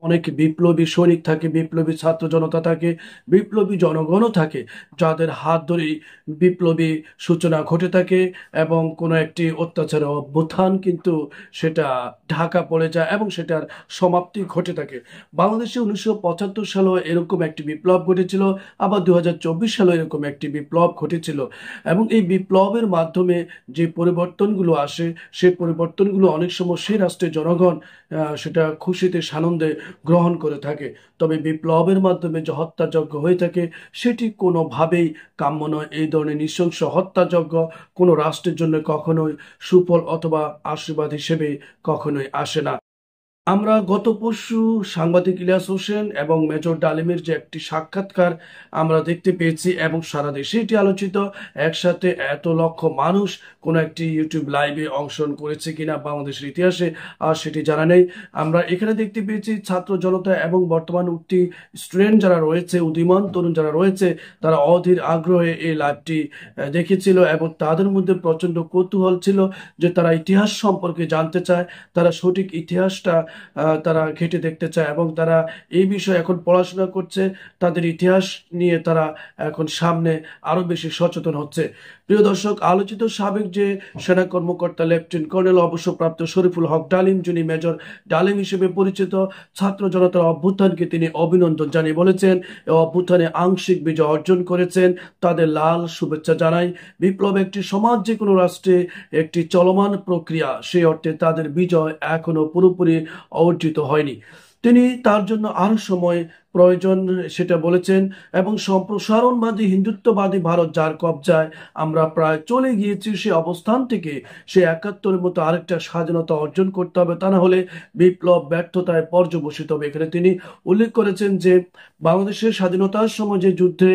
অনেক বিপ্লবী সৈনিক থাকে, বিপ্লবী ছাত্র জনতা থাকে, বিপ্লবী জনগণও থাকে, যাদের হাত ধরেই বিপ্লবী সূচনা ঘটে থাকে এবং কোনো একটি অত্যাচারের অভ্যুত্থান কিন্তু সেটা ঢাকা পড়ে যায় এবং সেটার সমাপ্তি ঘটে থাকে। বাংলাদেশে 1975 সালেও এরকম একটি বিপ্লব ঘটেছিল, আবার 2024 সালেও এরকম একটি বিপ্লব ঘটেছিল এবং এই বিপ্লবের মাধ্যমে যে পরিবর্তনগুলো আসে সেই পরিবর্তনগুলো অনেক সময় সেই রাষ্ট্রের জনগণ সেটা খুশিতে সানন্দে গ্রহণ করে থাকে। তবে বিপ্লবের মাধ্যমে যে হত্যাযজ্ঞ হয়ে থাকে সেটি কোনোভাবেই কাম্য নয়। এই ধরনের নৃশংস হত্যাযজ্ঞ কোনো রাষ্ট্রের জন্য কখনোই সুফল অথবা আশীর্বাদ হিসেবে কখনোই আসে না। আমরা গত পরশু সাংবাদিক ইলিয়াস হোসেন এবং মেজর ডালিমের যে একটি সাক্ষাৎকার আমরা দেখতে পেয়েছি এবং সারা দেশে এটি আলোচিত। একসাথে এত লক্ষ মানুষ কোনো একটি ইউটিউব লাইভে অংশগ্রহণ করেছে কিনা বাংলাদেশের ইতিহাসে আর সেটি জানা নেই। আমরা এখানে দেখতে পেয়েছি ছাত্র জনতা এবং বর্তমান উঠতি স্টুডেন্ট যারা রয়েছে, উদীয়মান তরুণ যারা রয়েছে, তারা অধীর আগ্রহে এই লাইভটি দেখেছিল এবং তাদের মধ্যে প্রচন্ড কৌতূহল ছিল যে তারা ইতিহাস সম্পর্কে জানতে চায়, তারা সঠিক ইতিহাসটা তারা ঘেঁটে দেখতে চায় এবং তারা এই বিষয়ে এখন পড়াশোনা করছে। তাদের ইতিহাস নিয়ে তারা এখন সামনে আরো বেশি সচেতন হচ্ছে। প্রিয় দর্শক, আলোচিত সাবেক যে সেনা কর্মকর্তা লেফটেন্যান্ট কর্নেল অবসরপ্রাপ্ত শরীফুল হক ডালিম, যিনি মেজর ডালিম হিসেবে পরিচিত, ছাত্র জনতার অভ্যুত্থানকে তিনি অভিনন্দন জানিয়ে বলেছেন এই অভ্যুত্থানে আংশিক বিজয় অর্জন করেছেন, তাদের লাল শুভেচ্ছা জানাই। বিপ্লব একটি সমাজ যে কোনো রাষ্ট্রে একটি চলমান প্রক্রিয়া, সেই অর্থে তাদের বিজয় এখনো পুরোপুরি অর্জিত হয়নি। তিনি তার জন্য আরো সময় প্রয়োজন সেটা বলেছেন এবং সম্প্রসারণবাদী হিন্দুত্ববাদী ভারত যার কবজায় আমরা প্রায় চলে গিয়েছি, সে অবস্থান থেকে সে 71-এর মতো আরেকটা স্বাধীনতা অর্জন করতে হবে, তা না হলে বিপ্লব ব্যর্থতায় পর্যবসিত হবে। এখানে তিনি উল্লেখ করেছেন যে বাংলাদেশের স্বাধীনতার সময় যে যুদ্ধে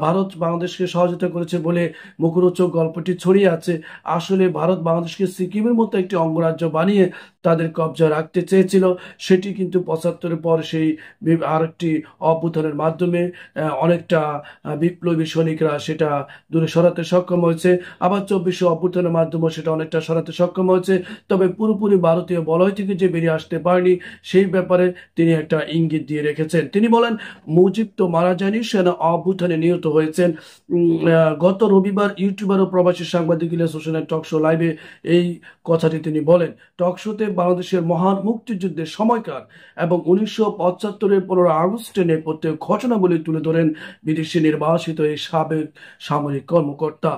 ভারত বাংলাদেশকে সহযোগিতা করেছে বলে মুখরোচক গল্পটি ছড়িয়ে আছে, আসলে ভারত বাংলাদেশকে সিকিমের মতো একটি অঙ্গরাজ্য বানিয়ে তাদের কবজা রাখতে চেয়েছিল। সেটি কিন্তু 75-এর পর সেই আরেকটি অভ্যুত্থানের মাধ্যমে অনেকটা বিপ্লবী সৈনিকরা সেটা দূরে সরাতে সক্ষম হয়েছে, আবার 24 অভ্যুত্থানের মাধ্যমে সেটা অনেকটা সরাতে সক্ষম হয়েছে। তবে পুরোপুরি ভারতীয় বলয় থেকে যে বেরিয়ে আসতে পারেনি সেই ব্যাপারে তিনি একটা ইঙ্গিত দিয়ে রেখেছেন। তিনি বলেন, মুজিব তো মারা যায়নি, সেনা অভ্যুত্থানে নিহত হয়েছেন। গত রবিবার ইউটিউবার ও প্রবাসী সাংবাদিক ইলিয়াস হোসেনের টকশো লাইভে এই কথাটি তিনি বলেন। টকশোতে বাংলাদেশের মহান মুক্তিযুদ্ধের সময়কার এবং 1975-এর 15 আগস্টে নেপথ্যে ঘটনাবলী তুলে ধরেন বিদেশি নির্বাসিত এই সাবেক সামরিক কর্মকর্তা।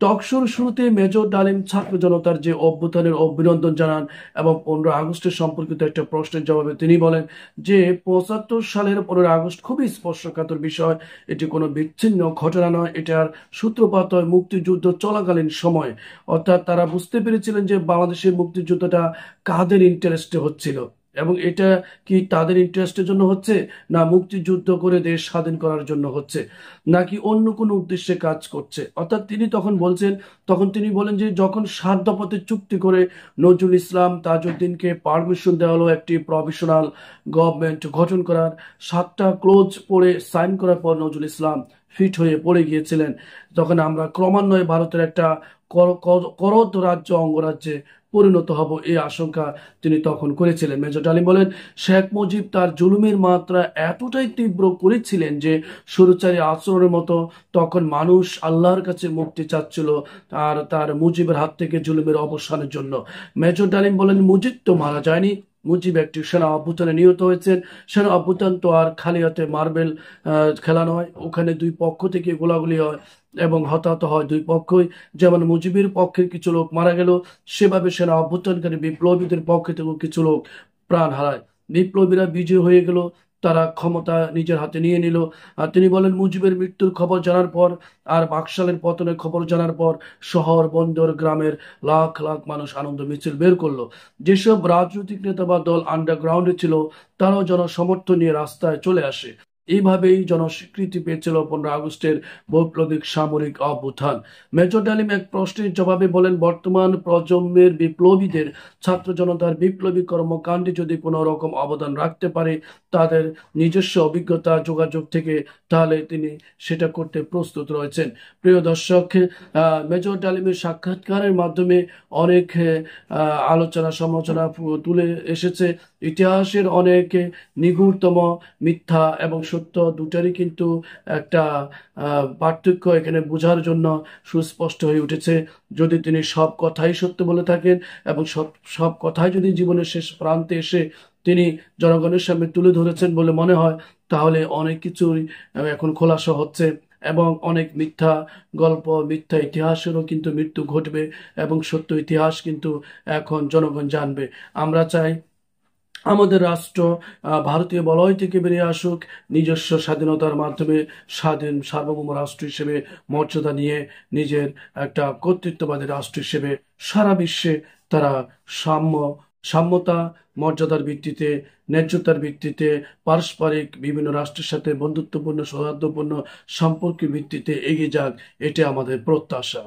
টকশোর শুরুতে মেজর ডালিম ছাত্র জনতার যে অভ্যুত্থানের অভিনন্দন জানান এবং 15 আগস্টের সম্পর্কিত একটা প্রশ্নের জবাবে তিনি বলেন যে 75 সালের 15 আগস্ট খুবই স্পর্শকাতর বিষয়, এটি কোনো বিচ্ছিন্ন ঘটনা নয়, এটার সূত্রপাত হয় মুক্তিযুদ্ধ চলাকালীন সময়। অর্থাৎ তারা বুঝতে পেরেছিলেন যে বাংলাদেশের মুক্তিযুদ্ধটা কাদের ইন্টারেস্টে হচ্ছিল এবং এটা কি তাদের ইন্টারেস্টের জন্য হচ্ছে, না মুক্তিযুদ্ধ করে দেশ স্বাধীন করার জন্য হচ্ছে, নাকি অন্য কোনো উদ্দেশ্যে কাজ করছে। অর্থাৎ তিনি তখন তিনি বলেন যে যখন 7 দফাতে চুক্তি করে নজরুল ইসলাম তাজউদ্দিনকে পারমিশন দেওয়া হলো একটি প্রভিশনাল গভর্নমেন্ট গঠন করার, 7টা ক্লোজ পড়ে সাইন করার পর নজরুল ইসলাম ফিট হয়ে পড়ে গিয়েছিলেন, তখন আমরা ক্রমান্বয়ে ভারতের একটা করদ রাজ্য অঙ্গরাজ্যে পরিণত হব, এই আশঙ্কা তিনি তখন করেছিলেন। মেজর ডালিম বলেন, শেখ মুজিব তার জুলুমের মাত্রা এতটাই তীব্র করেছিলেন যে স্বৈরাচারী আচরণের মতো তখন মানুষ আল্লাহর কাছে মুক্তি চাচ্ছিল আর তার মুজিবের হাত থেকে জুলুমের অবসানের জন্য। মেজর ডালিম বলেন, মুজিব তো মারা যায়নি, মুজিব একটি সেনা অভ্যুত্থানে নিহত হয়েছেন। সেনা অভ্যুত্থান তো আর খালি হাতে মার্বেল খেলা নয়, ওখানে দুই পক্ষ থেকে গোলাগুলি হয় এবং হতাহত হয় দুই পক্ষই। যেমন মুজিবের পক্ষের কিছু লোক মারা গেল, সেভাবে সেনা অভ্যুত্থানকারী বিপ্লবীদের পক্ষে থেকেও কিছু লোক প্রাণ হারায়। বিপ্লবীরা বিজয় হয়ে গেল, তারা ক্ষমতা নিজের হাতে নিয়ে নিল। আর তিনি বলেন, মুজিবের মৃত্যুর খবর জানার পর আর বাকশালের পতনের খবর জানার পর শহর বন্দর গ্রামের লাখ লাখ মানুষ আনন্দ মিছিল বের করলো। যেসব রাজনৈতিক নেতা বা দল আন্ডারগ্রাউন্ডে ছিল তারাও জনসমর্থন নিয়ে রাস্তায় চলে আসে। এইভাবেই জনস্বীকৃতি পেয়েছিল 15 আগস্টের বৈপ্লবিক সামরিক অভ্যুত্থান। মেজর ডালিম এক প্রশ্নের জবাবে বলেন, বর্তমান প্রজন্মের বিপ্লবীদের ছাত্র জনতার বিপ্লবী কর্মকাণ্ডে যদি কোনো রকম অবদান রাখতে পারে তাদের নিজস্ব অভিজ্ঞতা যোগাযোগ থেকে, তাহলে তিনি সেটা করতে প্রস্তুত রয়েছেন। প্রিয় দর্শক, মেজর ডালিমের সাক্ষাৎকারের মাধ্যমে অনেক আলোচনা সমালোচনা তুলে এসেছে। ইতিহাসের অনেক নিগূঢ়তম মিথ্যা এবং সত্য দুটারই কিন্তু একটা পার্থক্য এখানে বোঝার জন্য সুস্পষ্ট হয়ে উঠেছে। যদি তিনি সব কথাই সত্য বলে থাকেন এবং সব সব কথাই যদি জীবনের শেষ প্রান্তে এসে তিনি জনগণের সামনে তুলে ধরেছেন বলে মনে হয়, তাহলে অনেক কিছুই এখন খোলাসা হচ্ছে এবং অনেক মিথ্যা গল্প, মিথ্যা ইতিহাসেরও কিন্তু মৃত্যু ঘটবে এবং সত্য ইতিহাস কিন্তু এখন জনগণ জানবে। আমরা চাই আমাদের রাষ্ট্র ভারতীয় বলয় থেকে বেরিয়ে আসুক, নিজস্ব স্বাধীনতার মাধ্যমে স্বাধীন সার্বভৌম রাষ্ট্র হিসেবে মর্যাদা নিয়ে নিজের একটা কর্তৃত্ববাদী রাষ্ট্র হিসেবে সারা বিশ্বে তারা সাম্যতা, মর্যাদার ভিত্তিতে, ন্যায্যতার ভিত্তিতে, পারস্পরিক বিভিন্ন রাষ্ট্রের সাথে বন্ধুত্বপূর্ণ সৌহার্দ্যপূর্ণ সম্পর্কের ভিত্তিতে এগিয়ে যাক, এটা আমাদের প্রত্যাশা।